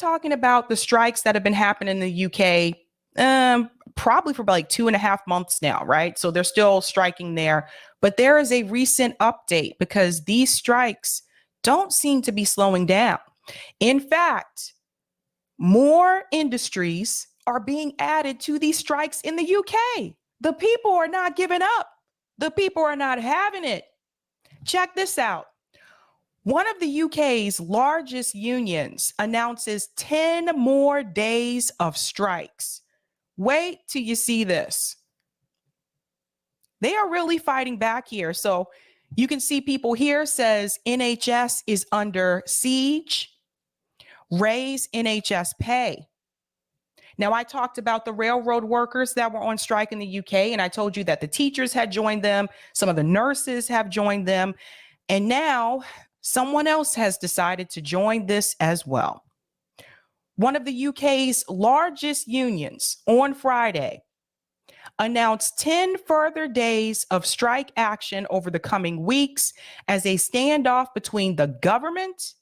talking about the strikes that have been happening in the UK probably for like 2.5 months now, right? So they're still striking there. But there is a recent update because these strikes don't seem to be slowing down. In fact, more industries are being added to these strikes in the UK. The people are not giving up. The people are not having it. Check this out. One of the UK's largest unions announces 10 more days of strikes. Wait till you see this. They are really fighting back here. So you can see people here says NHS is under siege. Raise NHS pay. Now, I talked about the railroad workers that were on strike in the UK, and I told you that the teachers had joined them. Some of the nurses have joined them. And now someone else has decided to join this as well. One of the UK's largest unions on Friday announced 10 further days of strike action over the coming weeks as a standoff between the government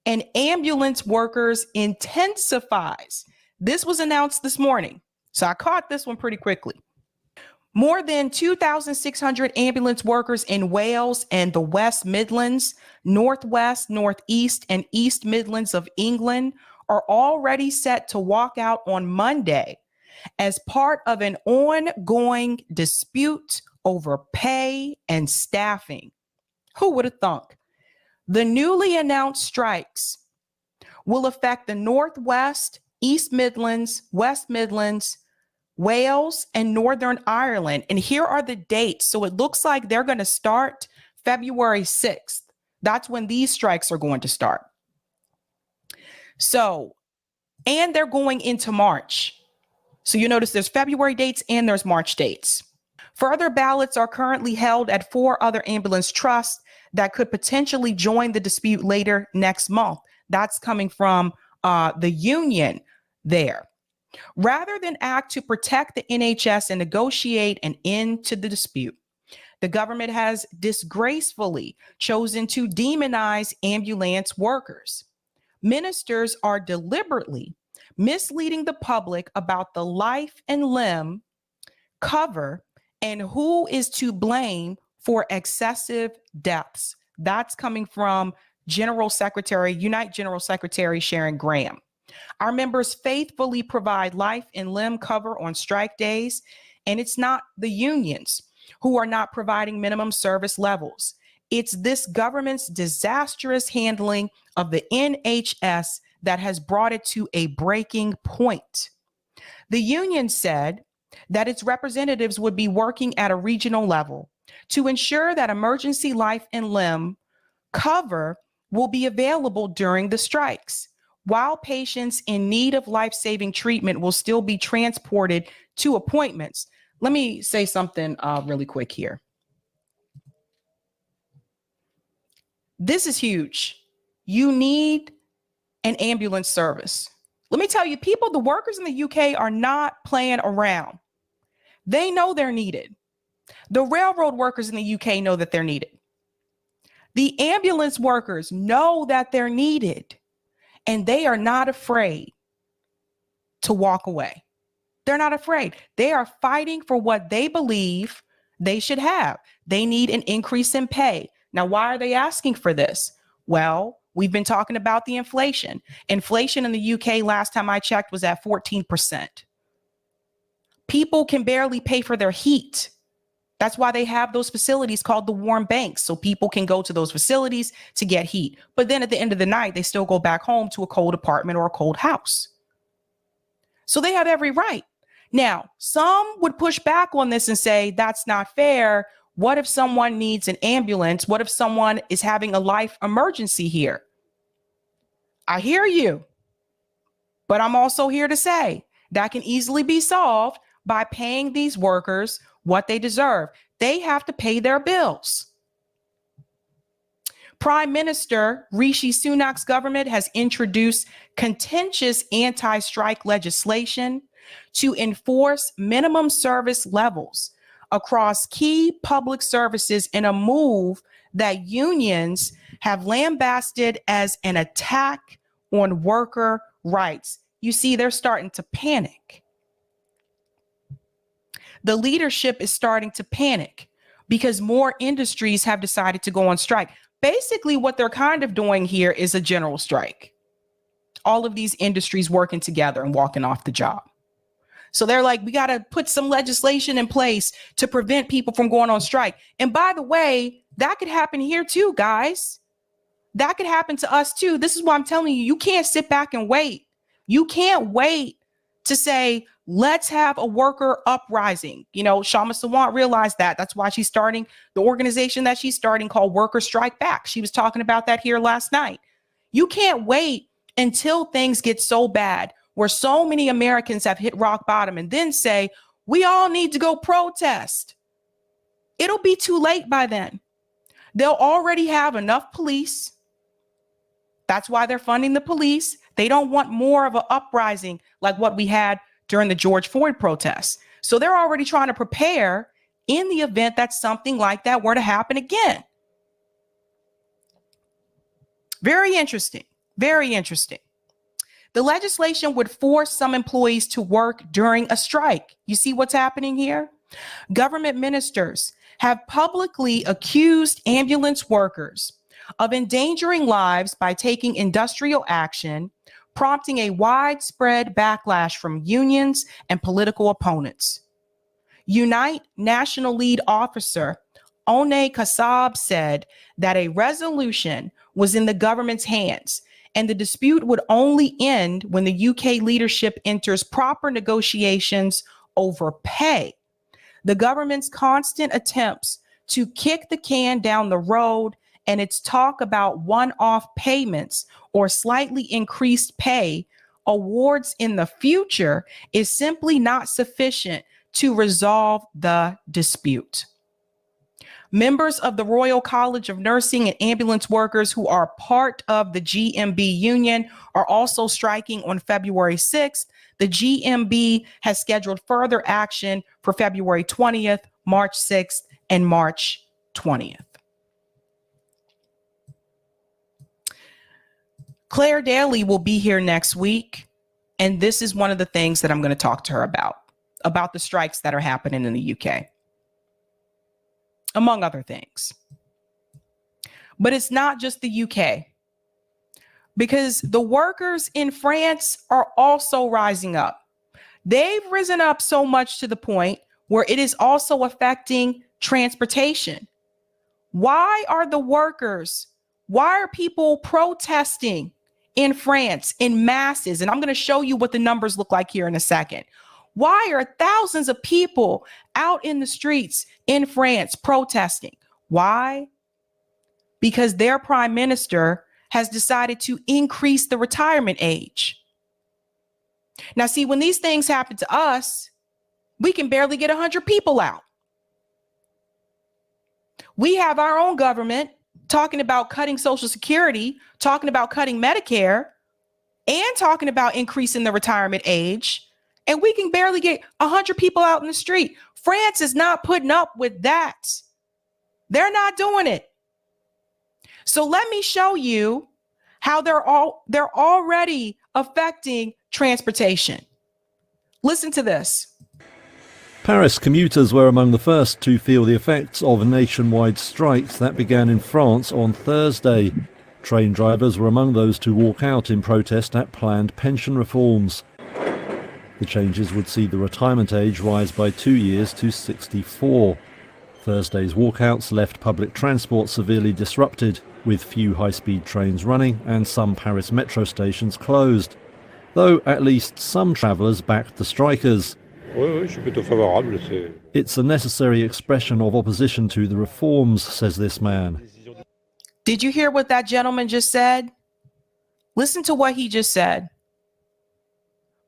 and ambulance workers intensifies. This was announced this morning, so I caught this one pretty quickly. More than 2,600 ambulance workers in Wales and the West Midlands, Northwest, Northeast, and East Midlands of England are already set to walk out on Monday as part of an ongoing dispute over pay and staffing. Who would have thunk? The newly announced strikes will affect the Northwest, East Midlands, West Midlands, Wales, and Northern Ireland. And here are the dates. So it looks like they're going to start February 6th. That's when these strikes are going to start. So, and they're going into March. So you notice there's February dates and there's March dates. Further ballots are currently held at 4 other ambulance trusts that could potentially join the dispute later next month. That's coming from the union there. Rather than act to protect the NHS and negotiate an end to the dispute, the government has disgracefully chosen to demonize ambulance workers. Ministers are deliberately misleading the public about the life and limb cover and who is to blame for excessive deaths. That's coming from Unite General Secretary Sharon Graham. Our members faithfully provide life and limb cover on strike days, and it's not the unions who are not providing minimum service levels. It's this government's disastrous handling of the NHS that has brought it to a breaking point. The union said that its representatives would be working at a regional level to ensure that emergency life and limb cover will be available during the strikes, while patients in need of life-saving treatment will still be transported to appointments. Let me say something really quick here. This is huge. You need an ambulance service. Let me tell you, the workers in the UK are not playing around. They know they're needed. The railroad workers in the UK know that they're needed. The ambulance workers know that they're needed, and they are not afraid to walk away. They're not afraid. They are fighting for what they believe they should have. They need an increase in pay. Now, why are they asking for this? Well, we've been talking about the inflation. Inflation in the UK, last time I checked, was at 14%. People can barely pay for their heat. That's why they have those facilities called the warm banks, so people can go to those facilities to get heat. But then at the end of the night, they still go back home to a cold apartment or a cold house. So they have every right. Now, some would push back on this and say, that's not fair. What if someone needs an ambulance? What if someone is having a life emergency here? I hear you, but I'm also here to say that can easily be solved by paying these workers what they deserve. They have to pay their bills. Prime Minister Rishi Sunak's government has introduced contentious anti-strike legislation to enforce minimum service levels across key public services in a move that unions have lambasted as an attack on worker writes, you see, they're starting to panic. The leadership is starting to panic because more industries have decided to go on strike. Basically, what they're kind of doing here is a general strike. All of these industries working together and walking off the job. So they're like, we got to put some legislation in place to prevent people from going on strike. And by the way, that could happen here too, guys. That could happen to us too. This is why I'm telling you, you can't sit back and wait. You can't wait to say, let's have a worker uprising. You know, Kshama Sawant realized that. That's why she's starting the organization that she's starting called Worker Strike Back. She was talking about that here last night. You can't wait until things get so bad where so many Americans have hit rock bottom and then say, we all need to go protest. It'll be too late by then. They'll already have enough police. That's why they're funding the police. They don't want more of an uprising like what we had during the George Floyd protests. So they're already trying to prepare in the event that something like that were to happen again. Very interesting. Very interesting. The legislation would force some employees to work during a strike. You see what's happening here? Government ministers have publicly accused ambulance workers of endangering lives by taking industrial action, prompting a widespread backlash from unions and political opponents. Unite National Lead Officer One Kassab said that a resolution was in the government's hands and the dispute would only end when the UK leadership enters proper negotiations over pay. The government's constant attempts to kick the can down the road and its talk about one-off payments or slightly increased pay awards in the future is simply not sufficient to resolve the dispute. Members of the Royal College of Nursing and ambulance workers who are part of the GMB union are also striking on February 6th. The GMB has scheduled further action for February 20th, March 6th, and March 20th. Claire Daly will be here next week, and this is one of the things that I'm going to talk to her about the strikes that are happening in the UK, among other things. But it's not just the UK, because the workers in France are also rising up. They've risen up so much to the point where it is also affecting transportation. Why are people protesting in France in masses? And I'm going to show you what the numbers look like here in a second. Why are thousands of people out in the streets in France protesting? Why? Because their prime minister has decided to increase the retirement age. Now, see, when these things happen to us, we can barely get 100 people out. We have our own government talking about cutting Social Security, talking about cutting Medicare, and talking about increasing the retirement age. And we can barely get 100 people out in the street. France is not putting up with that. They're not doing it. So let me show you how they're already affecting transportation. Listen to this. Paris commuters were among the first to feel the effects of nationwide strikes that began in France on Thursday. Train drivers were among those to walk out in protest at planned pension reforms. The changes would see the retirement age rise by 2 years to 64. Thursday's walkouts left public transport severely disrupted, with few high-speed trains running and some Paris metro stations closed. Though at least some travellers backed the strikers. It's a necessary expression of opposition to the reforms, says this man. Did you hear what that gentleman just said? Listen to what he just said.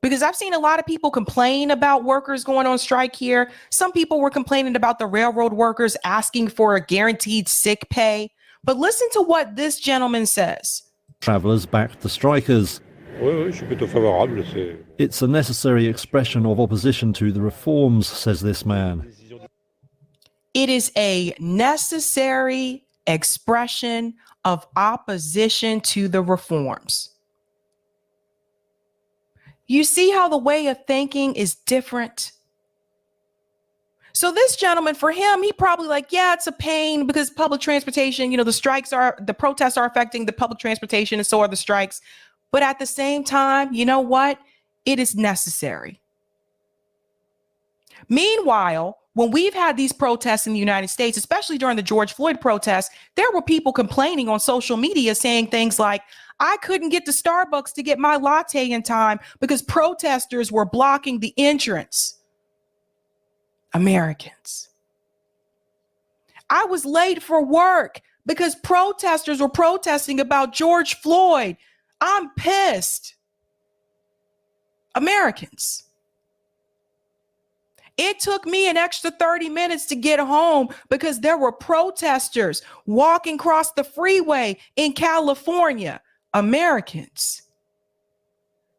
Because I've seen a lot of people complain about workers going on strike here. Some people were complaining about the railroad workers asking for a guaranteed sick pay. But listen to what this gentleman says. Travellers backed the strikers. It's a necessary expression of opposition to the reforms, says this man. It is a necessary expression of opposition to the reforms. You see how the way of thinking is different? So this gentleman, for him, he probably like, yeah, it's a pain because public transportation, the protests are affecting the public transportation, and so are the strikes. But at the same time, you know what? It is necessary. Meanwhile, when we've had these protests in the United States, especially during the George Floyd protests, there were people complaining on social media saying things like, I couldn't get to Starbucks to get my latte in time because protesters were blocking the entrance. Americans. I was late for work because protesters were protesting about George Floyd. I'm pissed. Americans. It took me an extra 30 minutes to get home because there were protesters walking across the freeway in California. Americans.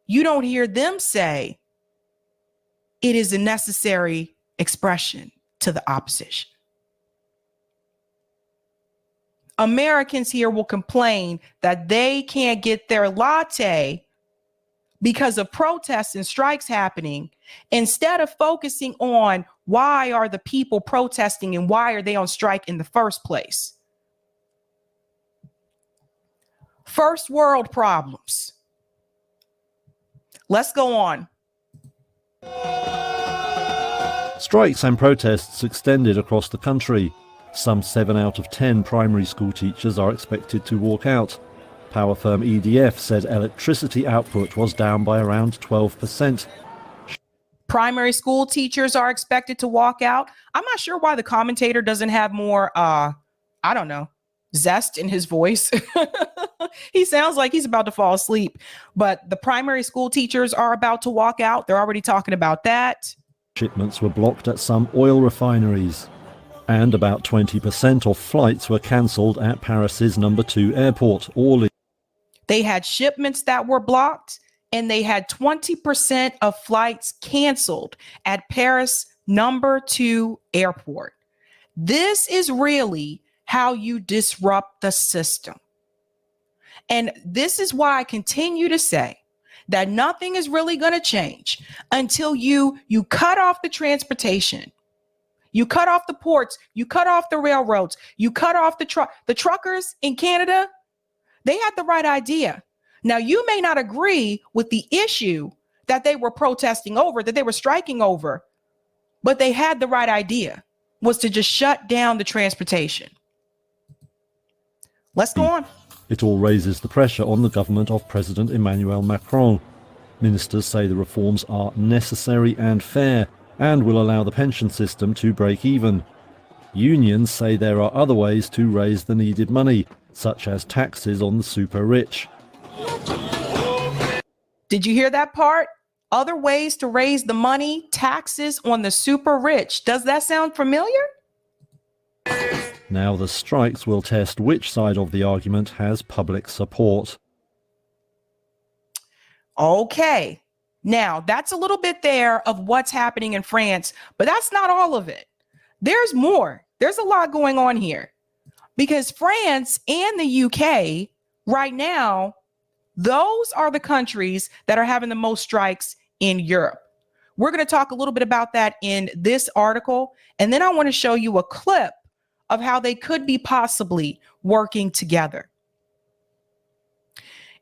You don't hear them say it is a necessary expression to the opposition. Americans here will complain that they can't get their latte because of protests and strikes happening, instead of focusing on why are the people protesting and why are they on strike in the first place. First world problems. Let's go on. Strikes and protests extended across the country. Some 7 out of 10 primary school teachers are expected to walk out. Power firm EDF said electricity output was down by around 12%. Primary school teachers are expected to walk out. I'm not sure why the commentator doesn't have more, zest in his voice. He sounds like he's about to fall asleep, but the primary school teachers are about to walk out. They're already talking about that. Shipments were blocked at some oil refineries, and about 20% of flights were cancelled at Paris's number 2 airport, Orly. They had shipments that were blocked, and they had 20% of flights canceled at Paris number 2 airport. This is really how you disrupt the system. And this is why I continue to say that nothing is really going to change until you cut off the transportation. You cut off the ports, you cut off the railroads, you cut off the truckers in Canada. They had the right idea. Now, you may not agree with the issue that they were protesting over, that they were striking over, but they had the right idea, was to just shut down the transportation. Let's go on. It all raises the pressure on the government of President Emmanuel Macron. Ministers say the reforms are necessary and fair and will allow the pension system to break even. Unions say there are other ways to raise the needed money, such as taxes on the super rich. Did you hear that part? Other ways to raise the money, taxes on the super rich. Does that sound familiar? Now the strikes will test which side of the argument has public support. Okay. Now, that's a little bit there of what's happening in France, but that's not all of it. There's more. There's a lot going on here because France and the UK right now, those are the countries that are having the most strikes in Europe. We're going to talk a little bit about that in this article, and then I want to show you a clip of how they could be possibly working together.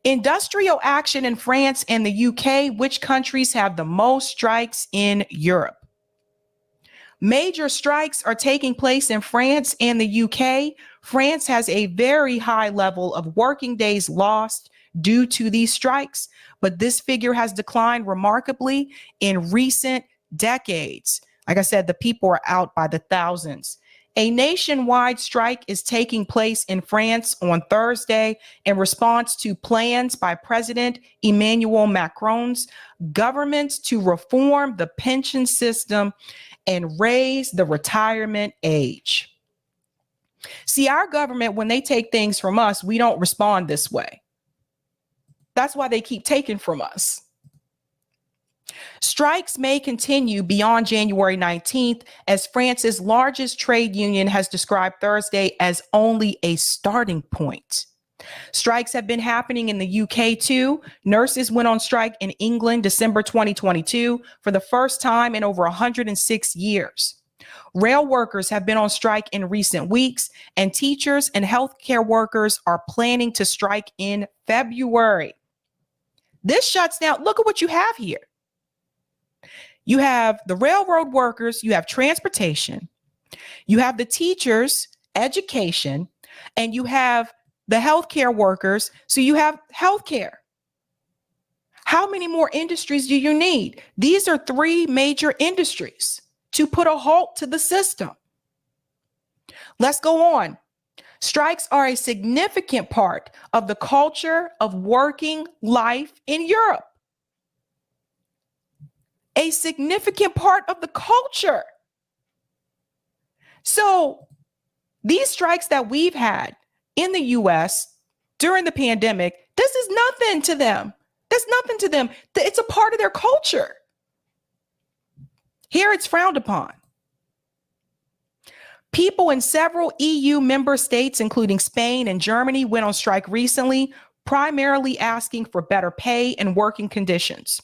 Industrial action in France and the UK, which countries have the most strikes in Europe? Major strikes are taking place in France and the UK. France has a very high level of working days lost due to these strikes, but this figure has declined remarkably in recent decades. Like I said, the people are out by the thousands. A nationwide strike is taking place in France on Thursday in response to plans by President Emmanuel Macron's government to reform the pension system and raise the retirement age. See, our government, when they take things from us, we don't respond this way. That's why they keep taking from us. Strikes may continue beyond January 19th, as France's largest trade union has described Thursday as only a starting point. Strikes have been happening in the UK too. Nurses went on strike in England December 2022 for the first time in over 106 years. Rail workers have been on strike in recent weeks, and teachers and healthcare workers are planning to strike in February. This shuts down. Look at what you have here. You have the railroad workers, you have transportation, you have the teachers, education, and you have the healthcare workers. So you have healthcare. How many more industries do you need? These are three major industries to put a halt to the system. Let's go on. Strikes are a significant part of the culture of working life in Europe. A significant part of the culture. So these strikes that we've had in the US during the pandemic, this is nothing to them. That's nothing to them. It's a part of their culture. Here it's frowned upon. People in several EU member states, including Spain and Germany, went on strike recently, primarily asking for better pay and working conditions.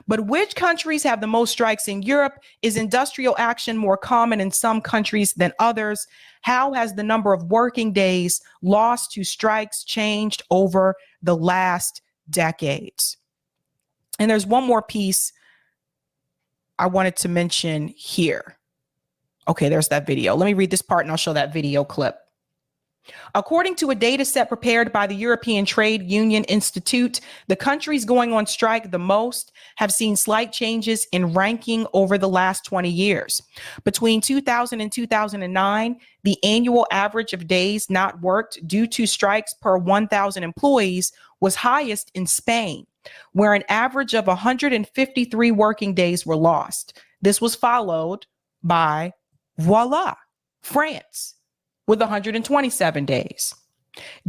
But which countries have the most strikes in Europe? Is industrial action more common in some countries than others? How has the number of working days lost to strikes changed over the last decades? And there's one more piece I wanted to mention here. Okay, there's that video. Let me read this part and I'll show that video clip. According to a data set prepared by the European Trade Union Institute, the countries going on strike the most have seen slight changes in ranking over the last 20 years. Between 2000 and 2009, the annual average of days not worked due to strikes per 1,000 employees was highest in Spain, where an average of 153 working days were lost. This was followed by, voila, France, with 127 days.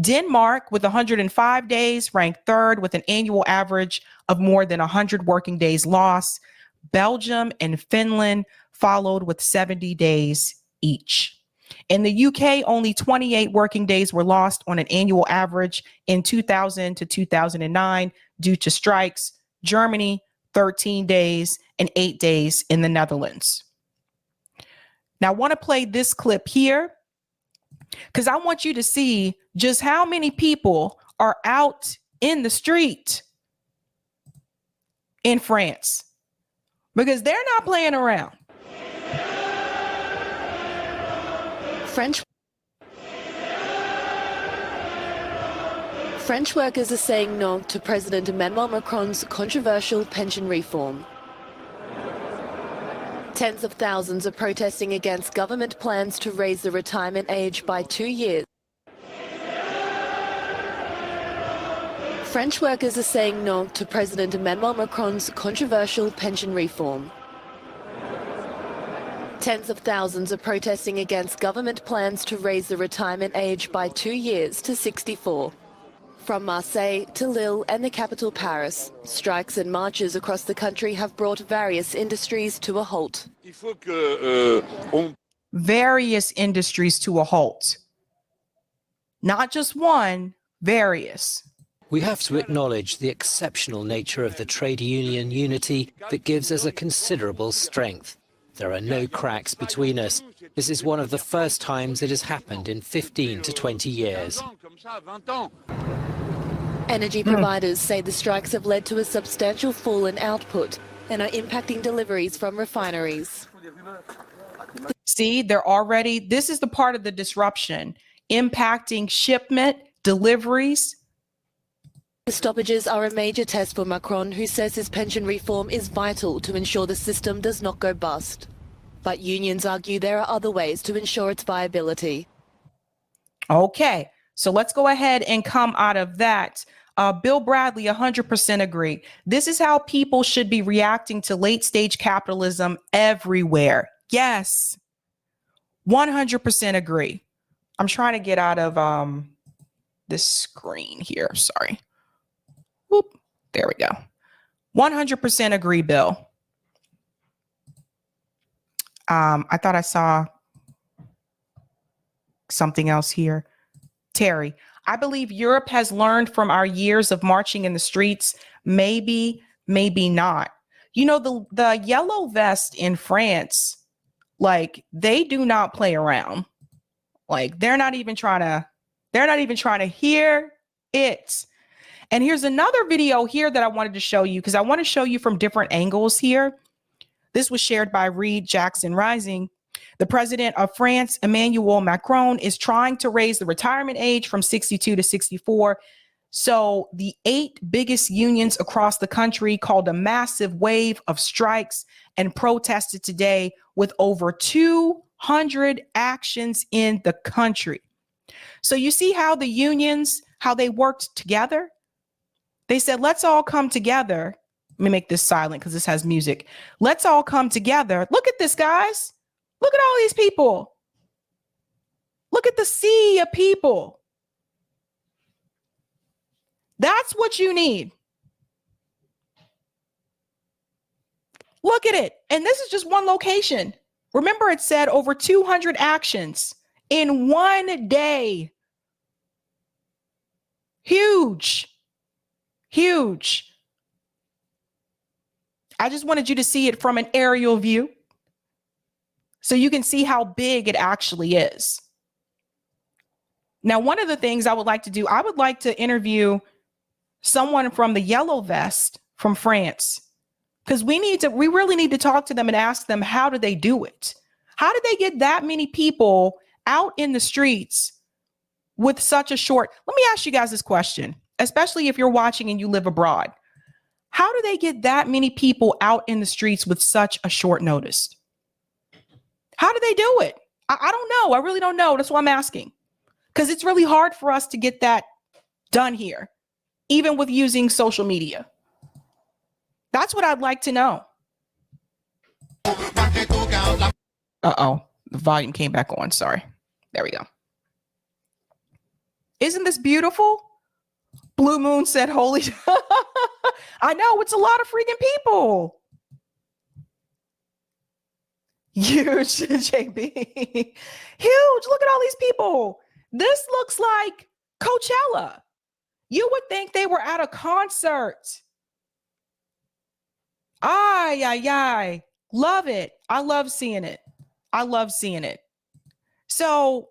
Denmark, with 105 days, ranked third with an annual average of more than 100 working days lost. Belgium and Finland followed with 70 days each. In the UK, only 28 working days were lost on an annual average in 2000 to 2009 due to strikes. Germany, 13 days, and 8 days in the Netherlands. Now, I want to play this clip here because I want you to see just how many people are out in the street in France, because they're not playing around. French workers are saying no to President Emmanuel Macron's controversial pension reform. Tens of thousands are protesting against government plans to raise the retirement age by 2 years. French workers are saying no to President Emmanuel Macron's controversial pension reform. Tens of thousands are protesting against government plans to raise the retirement age by 2 years to 64. From Marseille to Lille and the capital Paris, strikes and marches across the country have brought various industries to a halt. Various industries to a halt. Not just one, various. We have to acknowledge the exceptional nature of the trade union unity that gives us a considerable strength. There are no cracks between us. This is one of the first times it has happened in 15 to 20 years. Energy providers say the strikes have led to a substantial fall in output and are impacting deliveries from refineries. See, they're already, this is the part of the disruption, impacting shipment, deliveries. The stoppages are a major test for Macron, who says his pension reform is vital to ensure the system does not go bust. But unions argue there are other ways to ensure its viability. Okay, so let's go ahead and come out of that. Bill Bradley, 100% agree. This is how people should be reacting to late stage capitalism everywhere. Yes, 100% agree. I'm trying to get out of this screen here. Sorry. Whoop, there we go. 100% agree, Bill. I thought I saw something else here. Terry, I believe Europe has learned from our years of marching in the streets. Maybe, maybe not. You know, the yellow vest in France, like they do not play around. Like they're not even trying to hear it. And here's another video here that I wanted to show you because I want to show you from different angles here. This was shared by Reed Jackson Rising. The president of France, Emmanuel Macron, is trying to raise the retirement age from 62 to 64. So the 8 biggest unions across the country called a massive wave of strikes and protested today with over 200 actions in the country. So you see how the unions, how they worked together? They said, let's all come together. Let me make this silent because this has music. Let's all come together. Look at this, guys. Look at all these people. Look at the sea of people. That's what you need. Look at it. And this is just one location. Remember, it said over 200 actions in one day. Huge. Huge. I just wanted you to see it from an aerial view so you can see how big it actually is. Now, one of the things I would like to do, I would like to interview someone from the yellow vest from France, because we really need to talk to them and ask them, how did they do it? How did they get that many people out in the streets with such a short? Let me ask you guys this question, especially if you're watching and you live abroad. How do they get that many people out in the streets with such a short notice? How do they do it? I don't know. I really don't know. That's why I'm asking, because it's really hard for us to get that done here, even with using social media. That's what I'd like to know. Uh-oh, the volume came back on. Sorry. There we go. Isn't this beautiful? Blue Moon said, holy. I know, it's a lot of freaking people. Huge, JB. Huge. Look at all these people. This looks like Coachella. You would think they were at a concert. Ay, ay, ay. Love it. I love seeing it. I love seeing it. So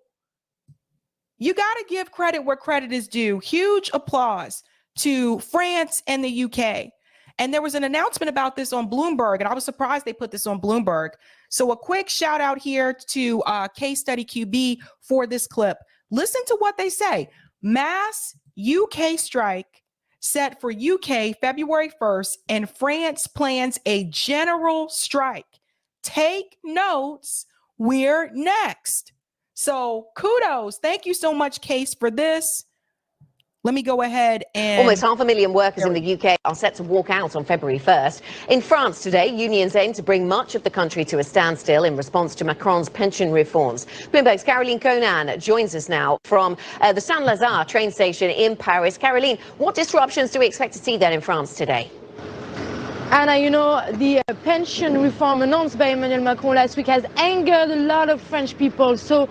you got to give credit where credit is due. Huge applause to France and the UK. And there was an announcement about this on Bloomberg, and I was surprised they put this on Bloomberg. So a quick shout out here to Case Study QB for this clip. Listen to what they say. Mass UK strike set for UK February 1st, and France plans a general strike. Take notes. We're next. So kudos. Thank you so much, Case, for this. Let me go ahead and... Almost 500,000 workers in the UK are set to walk out on February 1st. In France today, unions aim to bring much of the country to a standstill in response to Macron's pension reforms. Bloomberg's Caroline Conan joins us now from the Saint-Lazare train station in Paris. Caroline, what disruptions do we expect to see then in France today? Anna, you know, the pension reform announced by Emmanuel Macron last week has angered a lot of French people. So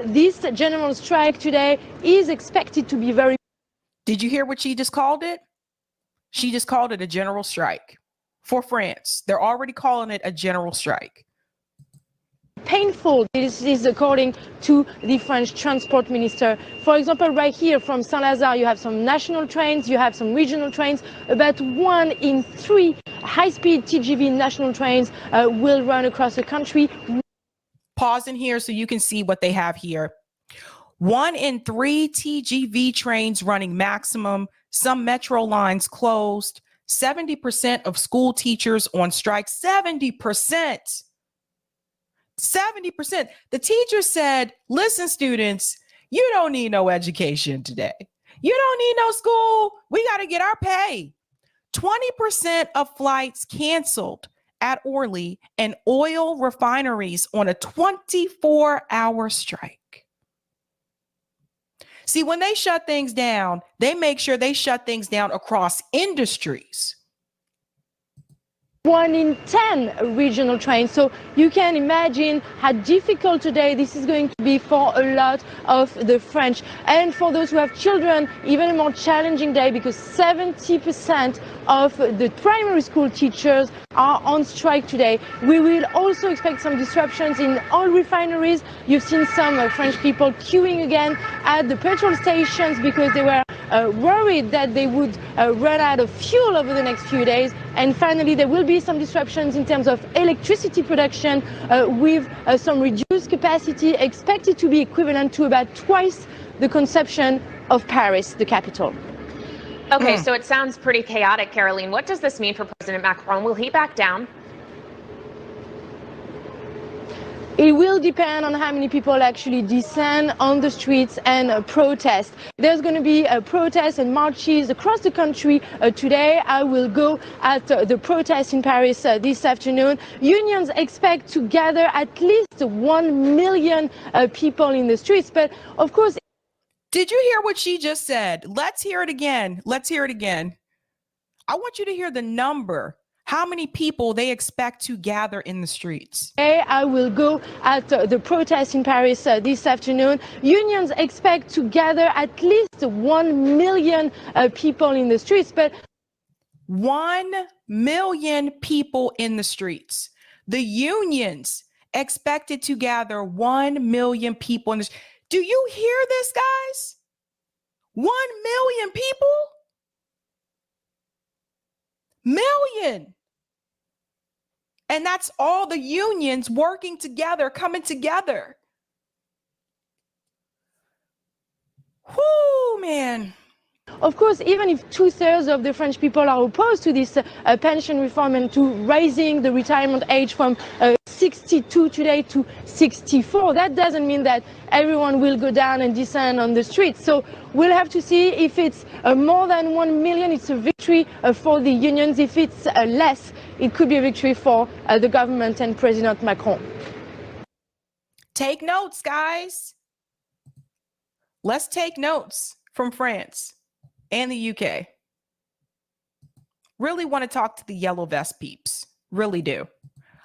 this general strike today is expected to be very... Did you hear what she just called it? She just called it a general strike for France. They're already calling it a general strike. Painful. This is according to the French transport minister. For example, right here from Saint-Lazare, you have some national trains, you have some regional trains. About 1 in 3 high-speed TGV national trains will run across the country. Pause in here so you can see what they have here. 1 in 3 TGV trains running maximum. Some metro lines closed. 70% of school teachers on strike. 70%. 70%. The teacher said, listen, students, you don't need no education today. You don't need no school. We got to get our pay. 20% of flights canceled at Orly and oil refineries on a 24-hour strike. See, when they shut things down, they make sure they shut things down across industries. 1 in 10 regional trains. So you can imagine how difficult today this is going to be for a lot of the French. And for those who have children, even a more challenging day, because 70% of the primary school teachers are on strike today. We will also expect some disruptions in oil refineries. You've seen some French people queuing again at the petrol stations because they were worried that they would run out of fuel over the next few days. And finally, there will be some disruptions in terms of electricity production with some reduced capacity expected to be equivalent to about twice the consumption of Paris, the capital. Okay, so it sounds pretty chaotic, Caroline. What does this mean for President Macron? Will he back down? It will depend on how many people actually descend on the streets and protest. There's going to be protests and marches across the country today. I will go at the protest in Paris this afternoon. Unions expect to gather at least 1 million people in the streets. But of course, did you hear what she just said? Let's hear it again. Let's hear it again. I want you to hear the number. How many people they expect to gather in the streets? I will go at the protest in Paris this afternoon. Unions expect to gather at least 1 million people in the streets. But 1 million people in the streets. The unions expected to gather 1 million people in the streets. Do you hear this, guys? 1 million people? Million. And that's all the unions working together, coming together. Whoo, man. Of course, even if 2/3 of the French people are opposed to this pension reform and to raising the retirement age from 62 today to 64, that doesn't mean that everyone will go down and descend on the streets. So we'll have to see if it's more than 1 million, it's a victory for the unions. If it's less, it could be a victory for the government and President Macron. Take notes, guys. Let's take notes from France and the UK. Really want to talk to the yellow vest peeps. Really do.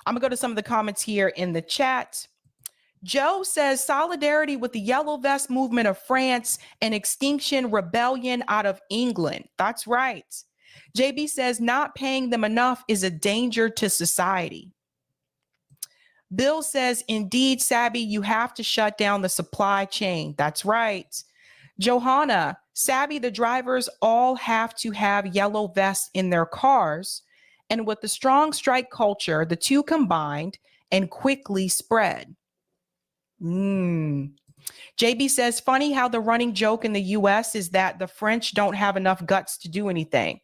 I'm going to go to some of the comments here in the chat. Joe says solidarity with the yellow vest movement of France and Extinction Rebellion out of England. That's right. JB says not paying them enough is a danger to society. Bill says, indeed, Sabby, you have to shut down the supply chain. That's right. Johanna, Sabby, the drivers all have to have yellow vests in their cars. And with the strong strike culture, the two combined and quickly spread. JB says, funny how the running joke in the US is that the French don't have enough guts to do anything.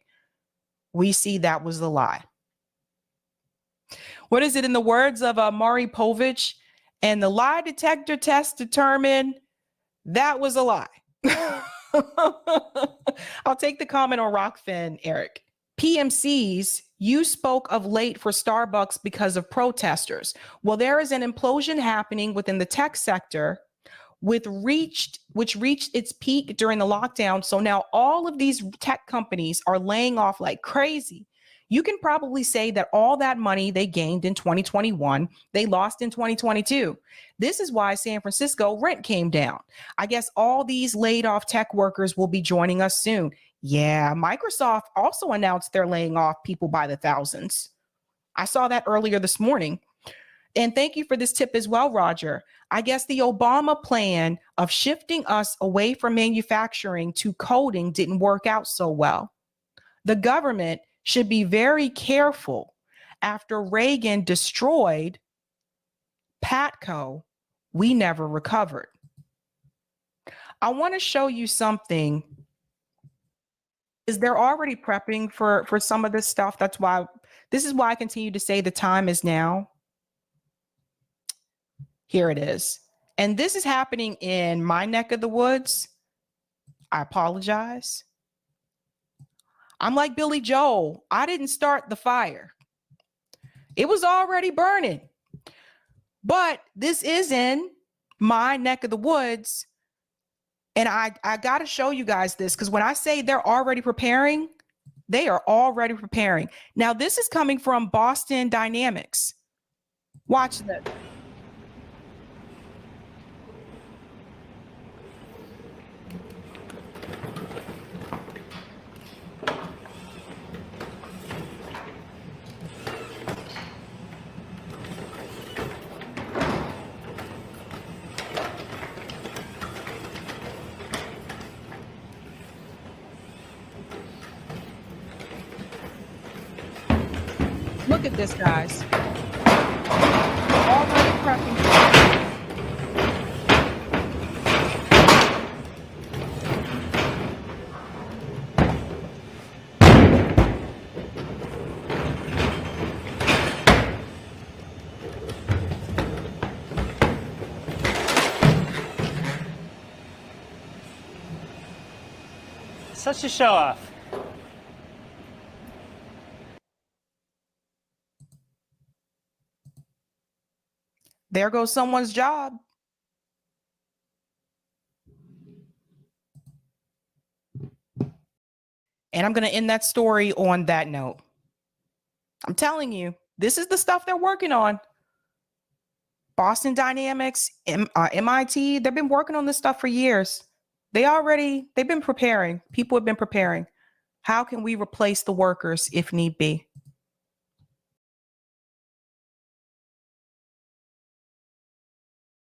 We see that was the lie. What is it in the words of Maury Povich? And the lie detector test determined that was a lie. I'll take the comment on Rockfin, Eric. PMCs, you spoke of late for Starbucks because of protesters. Well, there is an implosion happening within the tech sector which reached its peak during the lockdown. So now all of these tech companies are laying off like crazy. You can probably say that all that money they gained in 2021, they lost in 2022. This is why San Francisco rent came down. I guess all these laid off tech workers will be joining us soon. Yeah, Microsoft also announced they're laying off people by the thousands. I saw that earlier this morning. And thank you for this tip as well, Roger. I guess the Obama plan of shifting us away from manufacturing to coding didn't work out so well. The government should be very careful. After Reagan destroyed Patco, we never recovered. I want to show you something. Is they're already prepping for some of this stuff. This is why I continue to say the time is now. Here it is. And this is happening in my neck of the woods. I apologize. I'm like Billy Joel. I didn't start the fire. It was already burning. But this is in my neck of the woods. And I got to show you guys this, because when I say they're already preparing, They are already preparing. Now, this is coming from Boston Dynamics. Watch this. Look at this, guys. Already prepping. Such a show off. There goes someone's job. And I'm going to end that story on that note. I'm telling you, this is the stuff they're working on. Boston Dynamics, MIT, they've been working on this stuff for years. They've been preparing. People have been preparing. How can we replace the workers if need be?